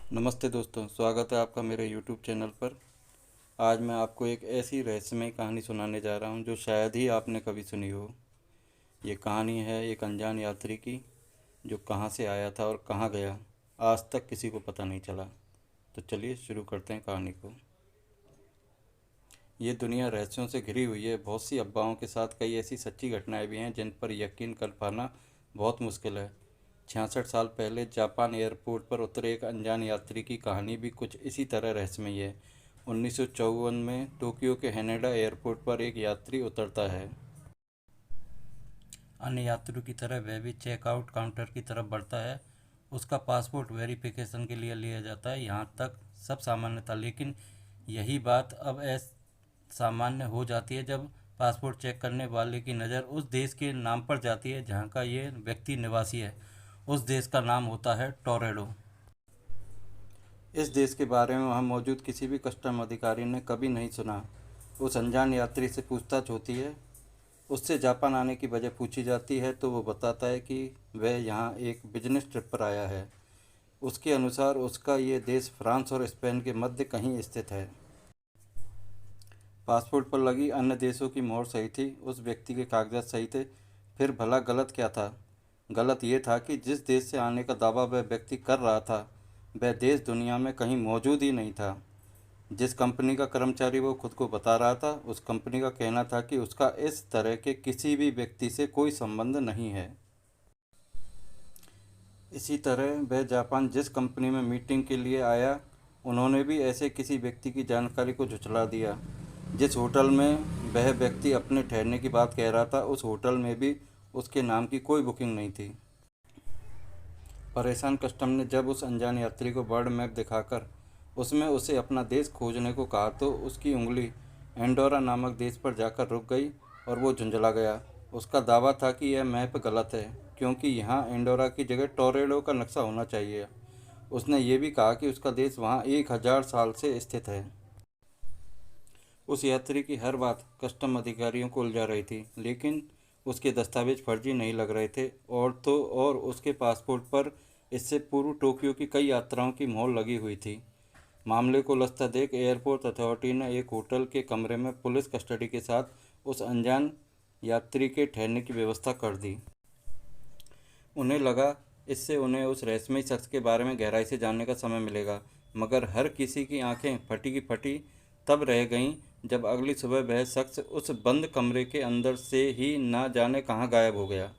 नमस्ते दोस्तों, स्वागत है आपका मेरे YouTube चैनल पर। आज मैं आपको एक ऐसी रहस्यमय कहानी सुनाने जा रहा हूं जो शायद ही आपने कभी सुनी हो। ये कहानी है एक अनजान यात्री की, जो कहां से आया था और कहां गया, आज तक किसी को पता नहीं चला। तो चलिए शुरू करते हैं कहानी को। ये दुनिया रहस्यों से घिरी हुई है। बहुत सी अफवाहों के साथ कई ऐसी सच्ची घटनाएं भी हैं जिन पर यकीन कर पाना बहुत मुश्किल है। 66 साल पहले जापान एयरपोर्ट पर उतरे एक अनजान यात्री की कहानी भी कुछ इसी तरह रहस्यमयी है। 1954 में टोक्यो के हैनेडा एयरपोर्ट पर एक यात्री उतरता है। अन्य यात्रियों की तरह वह भी चेकआउट काउंटर की तरफ बढ़ता है। उसका पासपोर्ट वेरिफिकेशन के लिए लिया जाता है। यहाँ तक सब सामान्य था, लेकिन यही बात अब सामान्य हो जाती है जब पासपोर्ट चेक करने वाले की नज़र उस देश के नाम पर जाती है जहाँ का ये व्यक्ति निवासी है। उस देश का नाम होता है टोरेडो। इस देश के बारे में वहाँ मौजूद किसी भी कस्टम अधिकारी ने कभी नहीं सुना। उस अनजान यात्री से पूछताछ होती है। उससे जापान आने की वजह पूछी जाती है तो वो बताता है कि वह यहाँ एक बिजनेस ट्रिप पर आया है। उसके अनुसार उसका ये देश फ्रांस और स्पेन के मध्य कहीं स्थित है। पासपोर्ट पर लगी अन्य देशों की मोहर सही थी, उस व्यक्ति के कागजात सही थे। फिर भला गलत क्या था? गलत ये था कि जिस देश से आने का दावा वह व्यक्ति कर रहा था, वह देश दुनिया में कहीं मौजूद ही नहीं था। जिस कंपनी का कर्मचारी वो खुद को बता रहा था, उस कंपनी का कहना था कि उसका इस तरह के किसी भी व्यक्ति से कोई संबंध नहीं है। इसी तरह वह जापान जिस कंपनी में मीटिंग के लिए आया, उन्होंने भी ऐसे किसी व्यक्ति की जानकारी को झुठला दिया। जिस होटल में वह व्यक्ति अपने ठहरने की बात कह रहा था, उस होटल में भी उसके नाम की कोई बुकिंग नहीं थी। परेशान कस्टम ने जब उस अनजान यात्री को वर्ल्ड मैप दिखाकर उसमें उसे अपना देश खोजने को कहा तो उसकी उंगली एंडोरा नामक देश पर जाकर रुक गई और वो झुंझला गया। उसका दावा था कि यह मैप गलत है, क्योंकि यहाँ एंडोरा की जगह टोरेडो का नक्शा होना चाहिए। उसने ये भी कहा कि उसका देश वहाँ 1000 साल से स्थित है। उस यात्री की हर बात कस्टम अधिकारियों को उलझा रही थी, लेकिन उसके दस्तावेज फर्जी नहीं लग रहे थे। और उसके पासपोर्ट पर इससे पूर्व टोक्यो की कई यात्राओं की मोहर लगी हुई थी। मामले को उलझता देख एयरपोर्ट अथॉरिटी ने एक होटल के कमरे में पुलिस कस्टडी के साथ उस अनजान यात्री के ठहरने की व्यवस्था कर दी। उन्हें लगा इससे उन्हें उस रहस्यमय शख्स के बारे में गहराई से जानने का समय मिलेगा, मगर हर किसी की आंखें फटी की फटी तब रह गईं जब अगली सुबह वह शख्स उस बंद कमरे के अंदर से ही ना जाने कहाँ गायब हो गया।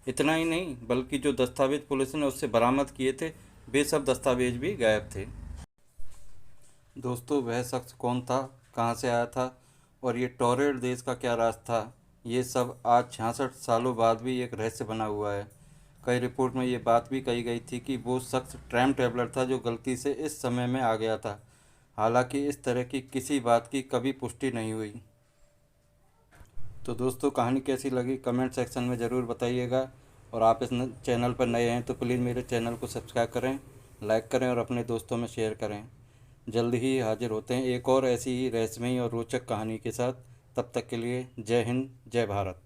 इतना ही नहीं, बल्कि जो दस्तावेज पुलिस ने उससे बरामद किए थे, वे सब दस्तावेज भी गायब थे। दोस्तों, वह शख्स कौन था, कहाँ से आया था और ये टॉरेड देश का क्या राज था, ये सब आज 66 सालों बाद भी एक रहस्य बना हुआ है। कई रिपोर्ट में ये बात भी कही गई थी कि वो शख्स टाइम ट्रैवलर था जो गलती से इस समय में आ गया था। हालांकि इस तरह की किसी बात की कभी पुष्टि नहीं हुई। तो दोस्तों, कहानी कैसी लगी कमेंट सेक्शन में ज़रूर बताइएगा। और आप इस चैनल पर नए हैं तो प्लीज़ मेरे चैनल को सब्सक्राइब करें, लाइक करें और अपने दोस्तों में शेयर करें। जल्द ही हाजिर होते हैं एक और ऐसी ही रहस्यमयी और रोचक कहानी के साथ। तब तक के लिए जय हिंद, जय भारत।